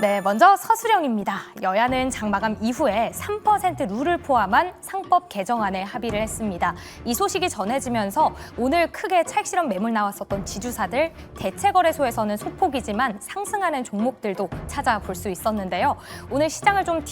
네, 먼저 서수령입니다. 여야는 장마감 이후에 3% 룰을 포함한 상법 개정안에 합의를 했습니다. 이 소식이 전해지면서 오늘 크게 차익 실현 매물 나왔었던 지주사들, 대체거래소에서는 소폭이지만 상승하는 종목들도 찾아볼 수 있었는데요. 오늘 시장을 좀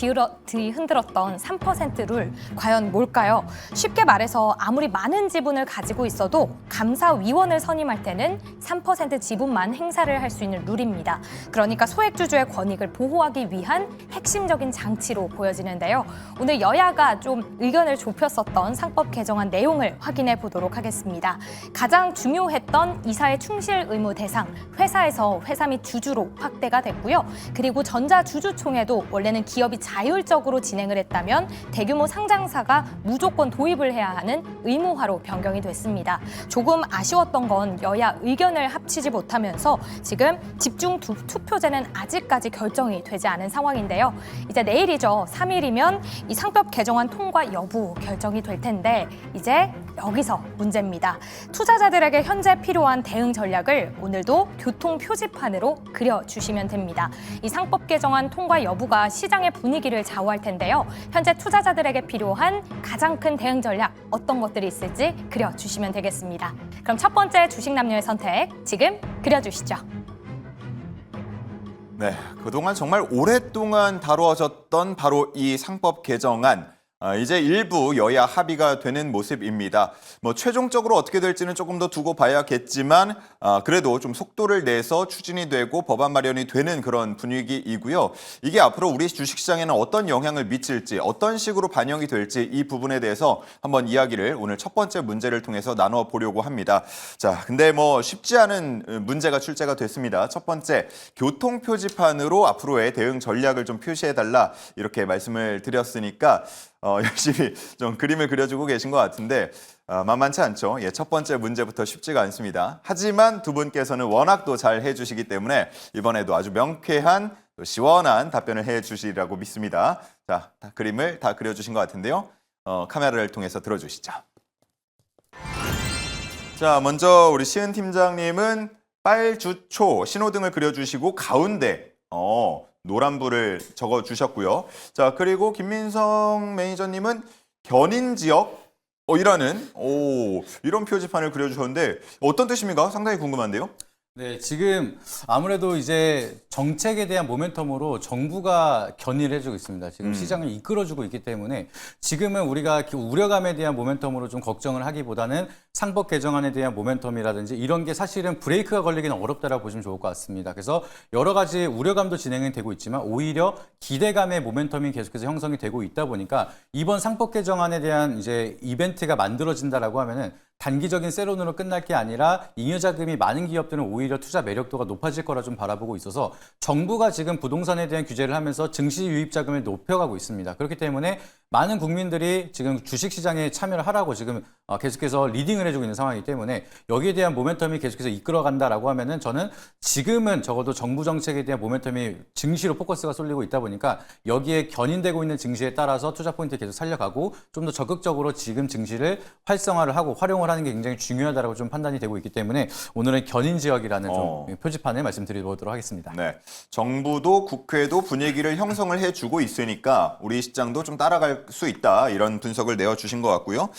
뒤흔들었던 3% 룰, 과연 뭘까요? 쉽게 말해서 아무리 많은 지분을 가지고 있어도 감사위원을 선임할 때는 3% 지분만 행사를 할 수 있는 룰입니다. 그러니까 소액주주의 권익을 보호하기 위한 핵심적인 장치로 보여지는데요. 오늘 여야가 좀 의견을 좁혔었던 상법 개정안 내용을 확인해 보도록 하겠습니다. 가장 중요했던 이사의 충실 의무 대상, 회사에서 회사 및 주주로 확대가 됐고요. 그리고 전자주주총회도 원래는 기업이 자율적으로 진행을 했다면 대규모 상장사가 무조건 도입을 해야 하는 의무화로 변경이 됐습니다. 조금 아쉬웠던 건 여야 의견을 합치지 못하면서 지금 집중 투표제는 아직까지 결정이 되지 않은 상황인데요. 이제 내일이죠. 3일이면 이 상법 개정안 통과 여부 결정이 될 텐데 이제 여기서 문제입니다. 투자자들에게 현재 필요한 대응 전략을 오늘도 교통 표지판으로 그려주시면 됩니다. 이 상법 개정안 통과 여부가 시장의 분위기를 좌우할 텐데요. 현재 투자자들에게 필요한 가장 큰 대응 전략 어떤 것들이 있을지 그려주시면 되겠습니다. 그럼 첫 번째 주식 남녀의 선택 지금 그려주시죠. 네, 그동안 정말 오랫동안 다루어졌던 바로 이 상법 개정안. 이제 일부 여야 합의가 되는 모습입니다. 최종적으로 어떻게 될지는 조금 더 두고 봐야겠지만 그래도 좀 속도를 내서 추진이 되고 법안 마련이 되는 그런 분위기이고요. 이게 앞으로 우리 주식시장에는 어떤 영향을 미칠지, 어떤 식으로 반영이 될지 이 부분에 대해서 한번 이야기를 오늘 첫 번째 문제를 통해서 나눠 보려고 합니다. 자, 근데 쉽지 않은 문제가 출제가 됐습니다. 첫 번째, 교통 표지판으로 앞으로의 대응 전략을 좀 표시해달라 이렇게 말씀을 드렸으니까 열심히 좀 그림을 그려주고 계신 것 같은데 만만치 않죠. 첫 번째 문제부터 쉽지가 않습니다. 하지만 두 분께서는 워낙 또 잘 해주시기 때문에 이번에도 아주 명쾌한 시원한 답변을 해주시리라고 믿습니다. 자, 그림을 다 그려주신 것 같은데요. 카메라를 통해서 들어주시죠. 자, 먼저 우리 시은 팀장님은 빨주초 신호등을 그려주시고 가운데 노란불을 적어주셨고요. 자, 그리고 김민성 매니저님은 견인지역 이런 표지판을 그려주셨는데 어떤 뜻입니까? 상당히 궁금한데요. 네, 지금 아무래도 이제 정책에 대한 모멘텀으로 정부가 견인을 해주고 있습니다. 지금 시장을 이끌어주고 있기 때문에 지금은 우리가 우려감에 대한 모멘텀으로 좀 걱정을 하기보다는 상법 개정안에 대한 모멘텀이라든지 이런 게 사실은 브레이크가 걸리기는 어렵다라고 보시면 좋을 것 같습니다. 그래서 여러 가지 우려감도 진행이 되고 있지만 오히려 기대감의 모멘텀이 계속해서 형성이 되고 있다 보니까 이번 상법 개정안에 대한 이제 이벤트가 만들어진다라고 하면은 단기적인 세론으로 끝날 게 아니라 잉여자금이 많은 기업들은 오히려 투자 매력도가 높아질 거라 좀 바라보고 있어서 정부가 지금 부동산에 대한 규제를 하면서 증시 유입 자금을 높여가고 있습니다. 그렇기 때문에 많은 국민들이 지금 주식시장에 참여를 하라고 지금 계속해서 리딩을 해주고 있는 상황이기 때문에 여기에 대한 모멘텀이 계속해서 이끌어간다라고 하면은 저는 지금은 적어도 정부 정책에 대한 모멘텀이 증시로 포커스가 쏠리고 있다 보니까 여기에 견인되고 있는 증시에 따라서 투자 포인트 계속 살려가고 좀 더 적극적으로 지금 증시를 활성화를 하고 활용을 하는 게 굉장히 중요하다고 좀 판단이 되고 있기 때문에 오늘은 견인 지역이라는 좀 표지판을 말씀드리도록 하겠습니다. 네, 정부도 국회도 분위기를 형성을 해주고 있으니까 우리 시장도 좀 따라갈 수 있다 이런 분석을 내어주신 것 같고요.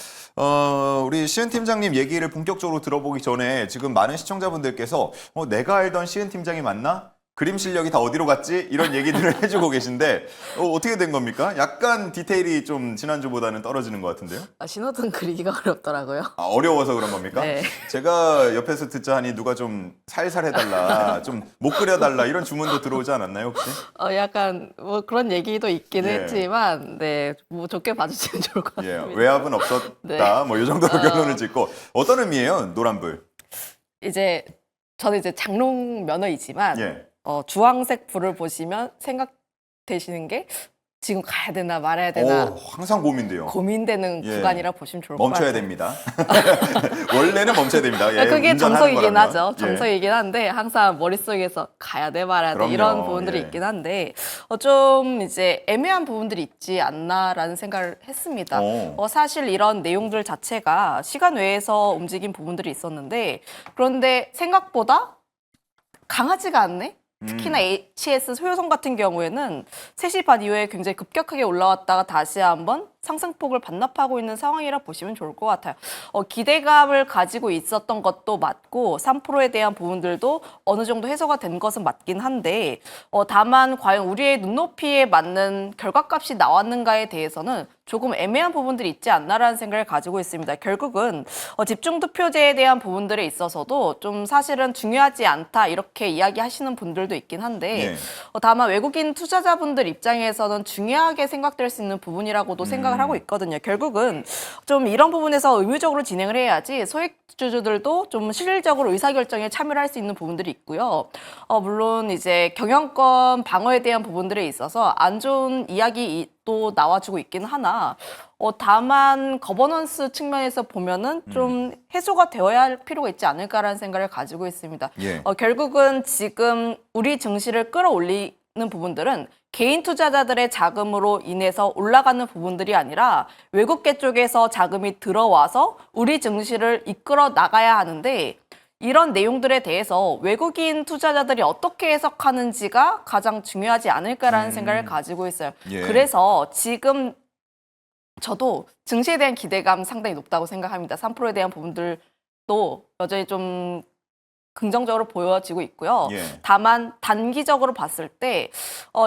우리 시은 팀장님 얘기를 본격적으로 들어보기 전에 지금 많은 시청자분들께서 내가 알던 시은 팀장이 맞나? 그림 실력이 다 어디로 갔지? 이런 얘기들을 해주고 계신데 어떻게 된 겁니까? 약간 디테일이 좀 지난주보다는 떨어지는 것 같은데요? 신호등 그리기가 어렵더라고요. 어려워서 그런 겁니까? 네. 제가 옆에서 듣자 하니 누가 좀 살살 해달라, 좀 못 그려달라 이런 주문도 들어오지 않았나요 혹시? 약간 그런 얘기도 있긴 예. 했지만, 네, 좋게 봐주시면 좋을 것 같습니다. 외압은 없었다. 네. 이 정도로 결론을 짓고 어떤 의미예요? 노란불. 저는 이제 장롱 면허이지만, 예. 주황색 불을 보시면 생각되시는 게 지금 가야 되나 말아야 되나 항상 고민돼요. 고민되는 예. 구간이라 보시면 좋을 것 같아요. 멈춰야 됩니다. 원래는 멈춰야 됩니다. 그게 운전하는 정석이긴 거라면. 하죠. 정석이긴 한데 항상 머릿속에서 가야 돼 말아야 돼 그럼요. 이런 부분들이 예. 있긴 한데 좀 이제 애매한 부분들이 있지 않나라는 생각을 했습니다. 사실 이런 내용들 자체가 시간 외에서 움직인 부분들이 있었는데 그런데 생각보다 강하지가 않네? 특히나 HS 효성 같은 경우에는 3시 반 이후에 굉장히 급격하게 올라왔다가 다시 한번 상승폭을 반납하고 있는 상황이라 보시면 좋을 것 같아요. 기대감을 가지고 있었던 것도 맞고 3%에 대한 부분들도 어느 정도 해소가 된 것은 맞긴 한데 다만 과연 우리의 눈높이에 맞는 결과값이 나왔는가에 대해서는 조금 애매한 부분들이 있지 않나라는 생각을 가지고 있습니다. 결국은 집중투표제에 대한 부분들에 있어서도 좀 사실은 중요하지 않다 이렇게 이야기하시는 분들도 있긴 한데 다만 외국인 투자자분들 입장에서는 중요하게 생각될 수 있는 부분이라고도 생각을 하고 있거든요. 결국은 좀 이런 부분에서 의무적으로 진행을 해야지 소액주주들도 좀 실질적으로 의사결정에 참여를 할 수 있는 부분들이 있고요. 물론 이제 경영권 방어에 대한 부분들에 있어서 안 좋은 이야기 또 나와주고 있긴 하나 다만 거버넌스 측면에서 보면은 좀 해소가 되어야 할 필요가 있지 않을까라는 생각을 가지고 있습니다. 결국은 지금 우리 증시를 끌어올리는 부분들은 개인 투자자들의 자금으로 인해서 올라가는 부분들이 아니라 외국계 쪽에서 자금이 들어와서 우리 증시를 이끌어 나가야 하는데 이런 내용들에 대해서 외국인 투자자들이 어떻게 해석하는지가 가장 중요하지 않을까라는 생각을 가지고 있어요. 그래서 지금 저도 증시에 대한 기대감 상당히 높다고 생각합니다. 3%에 대한 부분들도 여전히 좀 긍정적으로 보여지고 있고요. 다만 단기적으로 봤을 때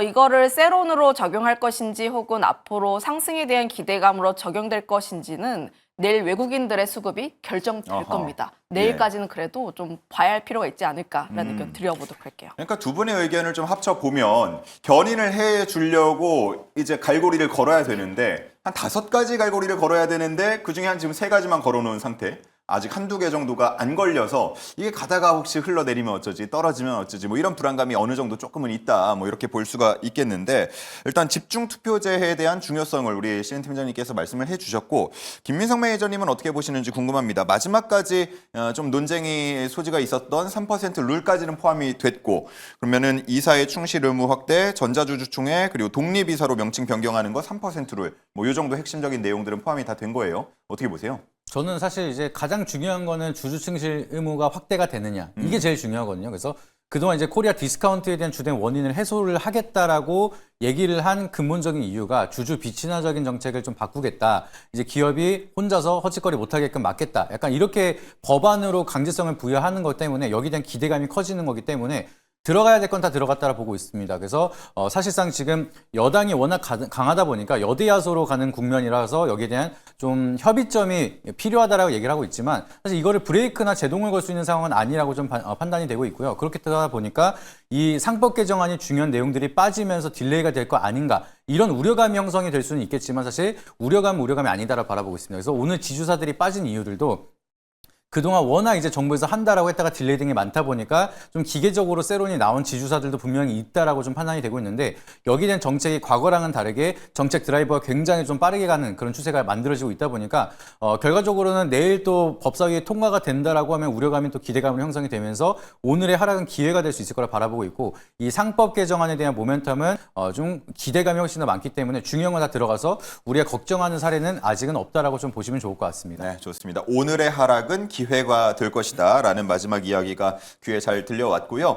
이거를 세론으로 적용할 것인지 혹은 앞으로 상승에 대한 기대감으로 적용될 것인지는 내일 외국인들의 수급이 결정될 겁니다. 내일까지는 그래도 좀 봐야 할 필요가 있지 않을까라는 의견 드려보도록 할게요. 그러니까 두 분의 의견을 좀 합쳐보면 견인을 해주려고 이제 갈고리를 걸어야 되는데 한 5가지 갈고리를 걸어야 되는데 그중에 한 지금 3가지만 걸어놓은 상태. 아직 한두 개 정도가 안 걸려서 이게 가다가 혹시 흘러내리면 어쩌지 떨어지면 어쩌지 뭐 이런 불안감이 어느 정도 조금은 있다 뭐 이렇게 볼 수가 있겠는데 일단 집중투표제에 대한 중요성을 우리 신은 팀장님께서 말씀을 해주셨고 김민석 매니저님은 어떻게 보시는지 궁금합니다. 마지막까지 좀 논쟁이 소지가 있었던 3% 룰까지는 포함이 됐고 그러면은 이사의 충실 의무 확대, 전자주주총회 그리고 독립이사로 명칭 변경하는 거 3% 룰 뭐 이 정도 핵심적인 내용들은 포함이 다 된 거예요. 어떻게 보세요? 저는 사실 이제 가장 중요한 거는 주주 충실 의무가 확대가 되느냐 이게 제일 중요하거든요. 그래서 그동안 이제 코리아 디스카운트에 대한 주된 원인을 해소를 하겠다라고 얘기를 한 근본적인 이유가 주주 비친화적인 정책을 좀 바꾸겠다. 이제 기업이 혼자서 헛짓거리 못하게끔 막겠다. 약간 이렇게 법안으로 강제성을 부여하는 것 때문에 여기에 대한 기대감이 커지는 거기 때문에 들어가야 될 건 다 들어갔다라 보고 있습니다. 그래서 사실상 지금 여당이 워낙 강하다 보니까 여대야소로 가는 국면이라서 여기에 대한 좀 협의점이 필요하다라고 얘기를 하고 있지만 사실 이거를 브레이크나 제동을 걸 수 있는 상황은 아니라고 좀 판단이 되고 있고요. 그렇게 되다 보니까 이 상법 개정안이 중요한 내용들이 빠지면서 딜레이가 될 거 아닌가 이런 우려감이 형성이 될 수는 있겠지만 사실 우려감이 아니다라고 바라보고 있습니다. 그래서 오늘 지주사들이 빠진 이유들도 그동안 워낙 이제 정부에서 한다라고 했다가 딜레이 등이 많다 보니까 좀 기계적으로 세론이 나온 지주사들도 분명히 있다라고 좀 판단이 되고 있는데 여기에 대한 정책이 과거랑은 다르게 정책 드라이버가 굉장히 좀 빠르게 가는 그런 추세가 만들어지고 있다 보니까 결과적으로는 내일 또 법사위에 통과가 된다라고 하면 우려감이 또 기대감으로 형성이 되면서 오늘의 하락은 기회가 될 수 있을 거라 바라보고 있고 이 상법 개정안에 대한 모멘텀은 좀 기대감이 훨씬 더 많기 때문에 중요한 건 다 들어가서 우리가 걱정하는 사례는 아직은 없다라고 좀 보시면 좋을 것 같습니다. 네, 좋습니다. 오늘의 하락은 기회가 될 것이다 라는 마지막 이야기가 귀에 잘 들려왔고요.